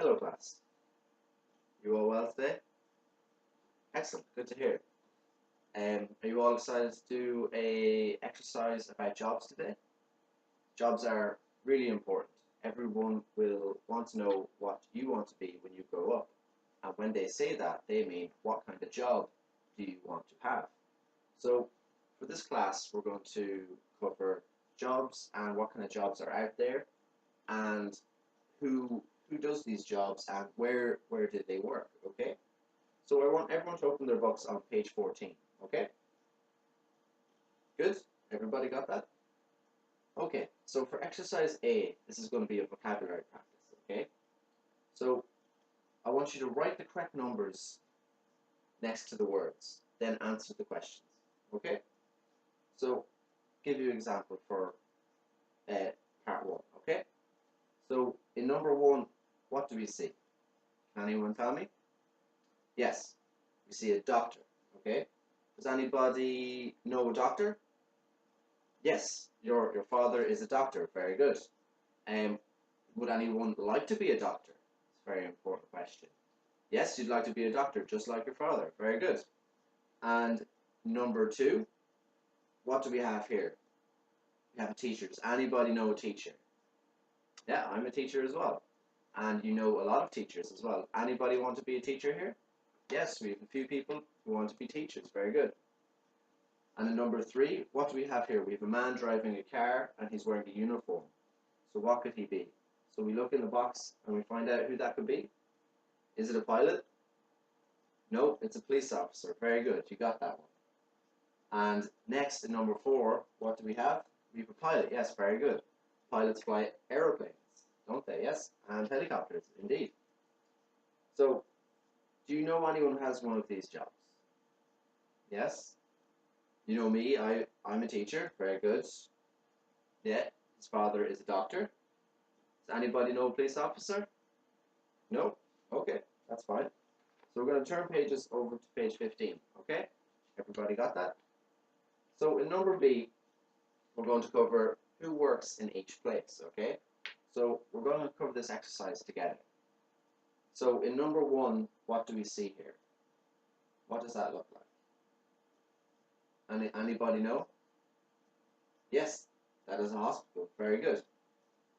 Hello class. You all well today? Excellent, good to hear. Are you all excited to do a exercise about jobs today? Jobs are really important. Everyone will want to know what you want to be when you grow up. And when they say that, they mean what kind of job do you want to have? So for this class, we're going to cover jobs and what kind of jobs are out there and who does these jobs and where do they work, okay? So I want everyone to open their books on page 14, okay? Good? Everybody got that? Okay, so for exercise A, this is going to be a vocabulary practice, okay? So I want you to write the correct numbers next to the words, then answer the questions, okay? So give you an example for part 1, okay? So in number 1, what do we see? Can anyone tell me? Yes, we see a doctor, okay? Does anybody know a doctor? Yes, your father is a doctor. Very good. Would anyone like to be a doctor? It's a very important question. Yes, you'd like to be a doctor, just like your father. Very good. And number 2, what do we have here? We have a teacher. Does anybody know a teacher? Yeah, I'm a teacher as well. And you know a lot of teachers as well. Anybody want to be a teacher here? Yes, we have a few people who want to be teachers. Very good. And in number 3, what do we have here? We have a man driving a car and he's wearing a uniform. So what could he be? So we look in the box and we find out who that could be. Is it a pilot? No, it's a police officer. Very good, you got that one. And next, in number 4, what do we have? We have a pilot. Yes, very good. Pilots fly aeroplanes, don't they? Yes, and helicopters, indeed. So, do you know anyone who has one of these jobs? Yes? You know me, I'm a teacher. Very good. Yeah, his father is a doctor. Does anybody know a police officer? No? Okay, that's fine. So we're going to turn pages over to page 15, okay? Everybody got that? So in number B, we're going to cover who works in each place, okay? So we're going to cover this exercise together. So in number 1, what do we see here? What does that look like? Anybody know? Yes, that is a hospital. Very good.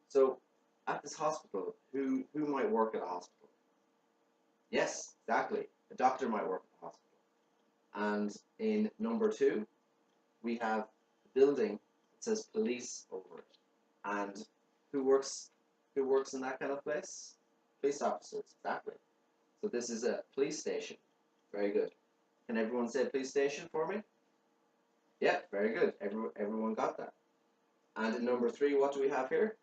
So at this hospital, who might work at a hospital? Yes, exactly. A doctor might work at the hospital. And in number 2, we have a building that says police over it. And who works in that kind of place? Police officers, exactly. So this is a police station. Very good. Can everyone say police station for me? Yeah, very good. Everyone got that. And in number 3, what do we have here?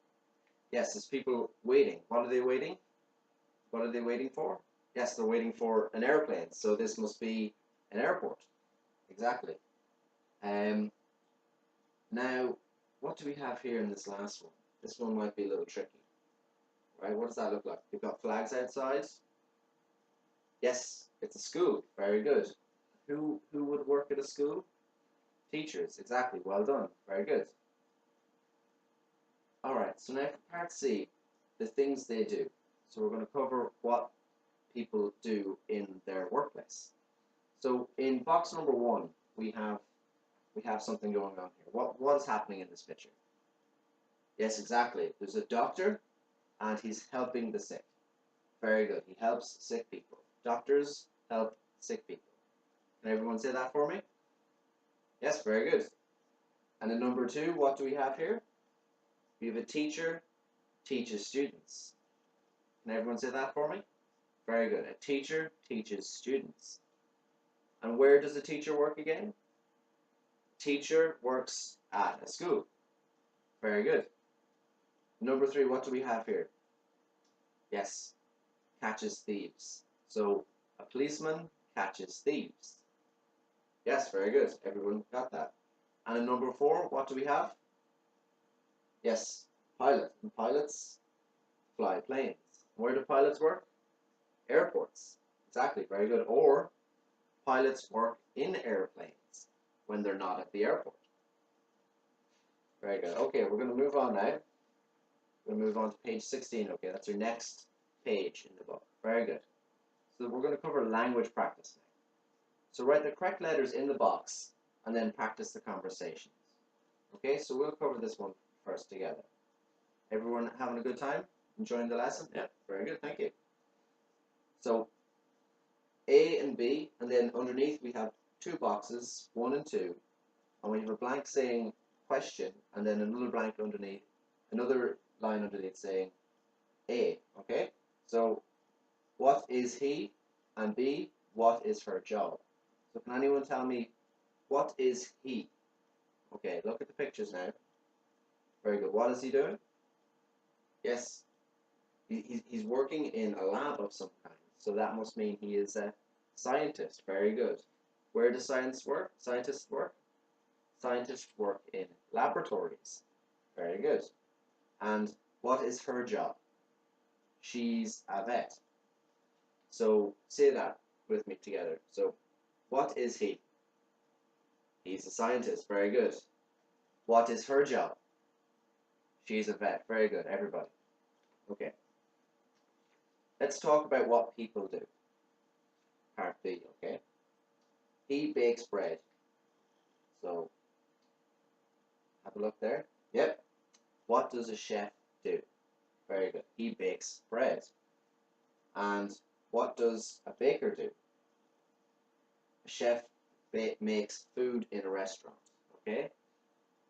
Yes, there's people waiting. What are they waiting? What are they waiting for? Yes, they're waiting for an airplane. So this must be an airport. Exactly. Now, what do we have here in this last one? This one might be a little tricky. Right, what does that look like? We've got flags outside. Yes, it's a school. Very good. Who would work at a school? Teachers. Exactly. Well done. Very good. Alright, so now for part C, the things they do. So we're going to cover what people do in their workplace. So in box number 1, we have something going on here. What is happening in this picture? Yes, exactly. There's a doctor and he's helping the sick. Very good. He helps sick people. Doctors help sick people. Can everyone say that for me? Yes, very good. And in number 2, what do we have here? We have a teacher teaches students. Can everyone say that for me? Very good. A teacher teaches students. And where does a teacher work again? Teacher works at a school. Very good. Number 3, what do we have here? Yes, catches thieves. So a policeman catches thieves. Yes, very good. Everyone got that. And in number 4, what do we have? Yes, pilot. And pilots fly planes. Where do pilots work? Airports. Exactly, very good. Or pilots work in airplanes when they're not at the airport. Very good. Okay, we're going to move on now. We're going to move on to page 16. Okay, that's your next page in the book. Very good. So we're going to cover language practice now. So write the correct letters in the box and then practice the conversations. Okay, so we'll cover this one first together. Everyone having a good time? Enjoying the lesson? Yeah, very good, thank you. So A and B, and then underneath we have two boxes, 1 and 2, and we have a blank saying question, and then another blank underneath, another line underneath saying A, okay? So what is he? And B, what is her job? So can anyone tell me, what is he? Okay, look at the pictures now. Very good. What is he doing? Yes, he's working in a lab of some kind. So that must mean he is a scientist. Very good. Where does scientists work? Scientists work in laboratories. Very good. And what is her job? She's a vet. So say that with me together. So what is he? He's a scientist. Very good. What is her job? She's a vet. Very good, everybody. Okay. Let's talk about what people do. Part B, okay? He bakes bread. So, have a look there. Yep. What does a chef do? Very good. He bakes bread. And what does a baker do? A chef makes food in a restaurant. Okay?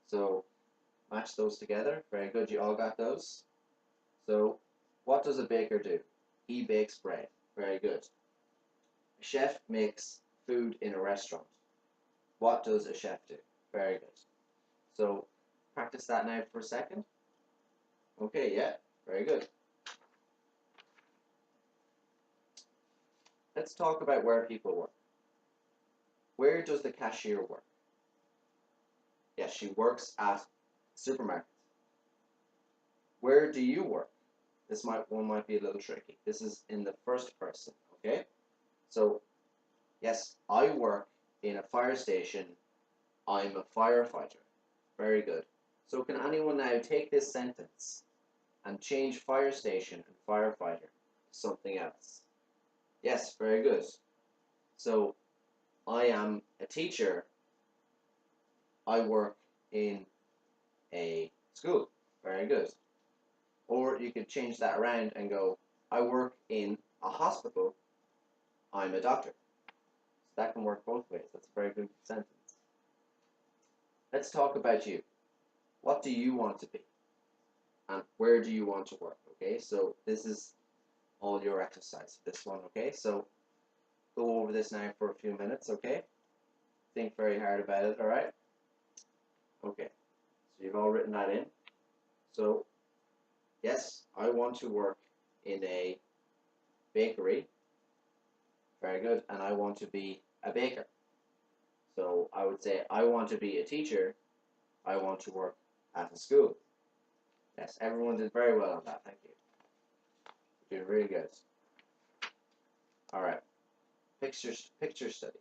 So, match those together. Very good. You all got those? So, what does a baker do? He bakes bread. Very good. A chef makes food in a restaurant. What does a chef do? Very good. So, practice that now for a second. Okay, yeah. Very good. Let's talk about where people work. Where does the cashier work? Yes, she works at supermarket. Where do you work? This one might be a little tricky. This is in the first person, okay? So, yes, I work in a fire station. I'm a firefighter. Very good. So can anyone now take this sentence and change fire station and firefighter to something else? Yes, very good. So, I am a teacher. I work in a school. Very good. Or you could change that around and go, I work in a hospital. I'm a doctor. So that can work both ways. That's a very good sentence. Let's talk about you. What do you want to be? And where do you want to work? Okay, so this is all your exercise. This one, okay? So go over this now for a few minutes, okay? Think very hard about it, alright? Okay, so you've all written that in. So, yes, I want to work in a bakery. Very good. And I want to be a baker. So I would say I want to be a teacher. I want to work at a school. Yes, everyone did very well on that. Thank you. You're doing really good. All right. Picture study.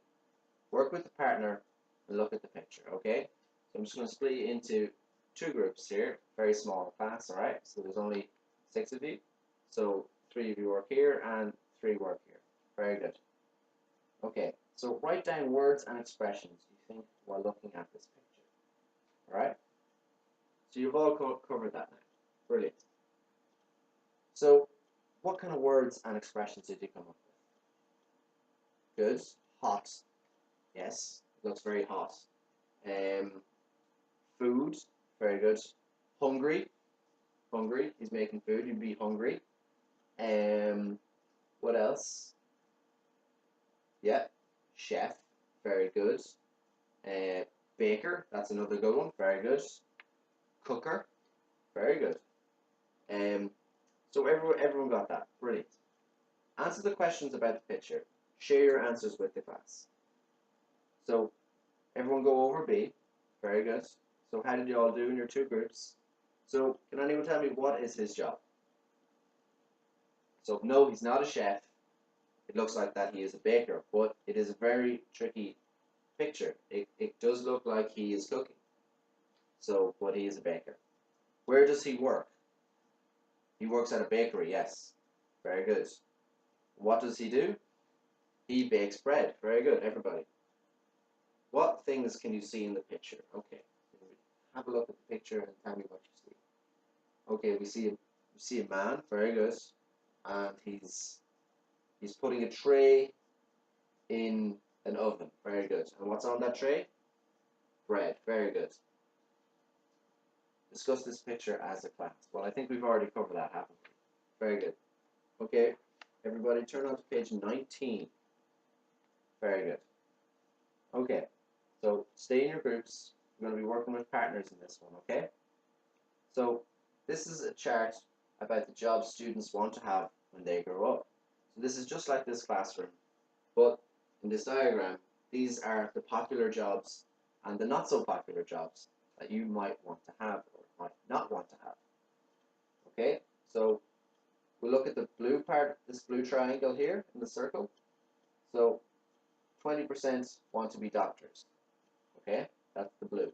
Work with the partner and look at the picture. Okay. So I'm just going to split you into two groups here. Very small class. All right. So there's only 6 of you. So 3 of you work here and 3 work here. Very good. Okay, so write down words and expressions you think while looking at this picture. Alright? So you've all covered that now. Brilliant. So, what kind of words and expressions did you come up with? Good. Hot. Yes, it looks very hot. Food. Very good. Hungry. Hungry. He's making food. You'd be hungry. What else? Yeah, chef, very good. Baker, that's another good one, very good. Cooker, very good. So everyone got that, brilliant. Answer the questions about the picture. Share your answers with the class. So everyone go over B, very good. So how did you all do in your 2 groups? So can anyone tell me what is his job? So no, he's not a chef. It looks like that he is a baker, but it is a very tricky picture. It does look like he is cooking. So, but he is a baker. Where does he work? He works at a bakery, yes. Very good. What does he do? He bakes bread. Very good, everybody. What things can you see in the picture? Okay, have a look at the picture and tell me what you see. Okay, we see a man. Very good, and he's putting a tray in an oven. Very good. And what's on that tray? Bread. Very good. Discuss this picture as a class. Well, I think we've already covered that, haven't we? Very good. Okay, everybody turn on to page 19. Very good. Okay, so stay in your groups. We're going to be working with partners in this one, okay? So this is a chart about the jobs students want to have when they grow up. So this is just like this classroom, but in this diagram, these are the popular jobs and the not so popular jobs that you might want to have or might not want to have. Okay, so we'll look at the blue part, this blue triangle here in the circle. So 20% want to be doctors. Okay, that's the blue.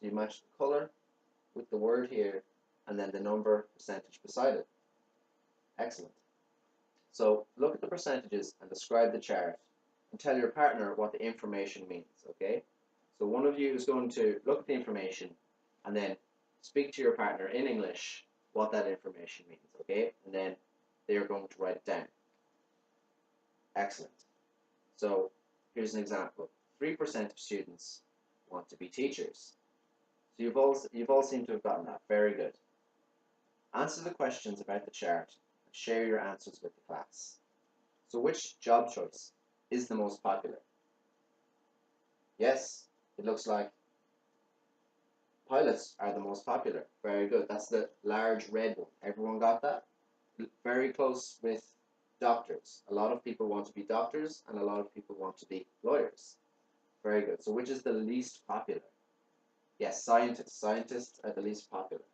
So you match the color with the word here and then the number percentage beside it. Excellent. So look at the percentages and describe the chart and tell your partner what the information means, okay? So one of you is going to look at the information and then speak to your partner in English what that information means, okay? And then they are going to write it down. Excellent. So here's an example. 3% of students want to be teachers. So you've all seemed to have gotten that. Very good. Answer the questions about the chart and share your answers with the class. So which job choice is the most popular? Yes, it looks like pilots are the most popular. Very good. That's the large red one. Everyone got that? Very close with doctors. A lot of people want to be doctors and a lot of people want to be lawyers. Very good. So which is the least popular? Yes, scientists. Scientists are the least popular.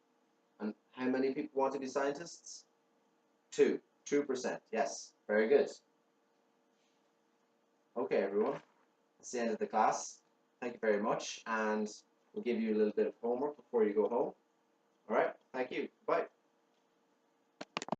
And how many people want to be scientists? 2%. Yes, very good. Okay, everyone. That's the end of the class. Thank you very much. And we'll give you a little bit of homework before you go home. All right. Thank you. Bye.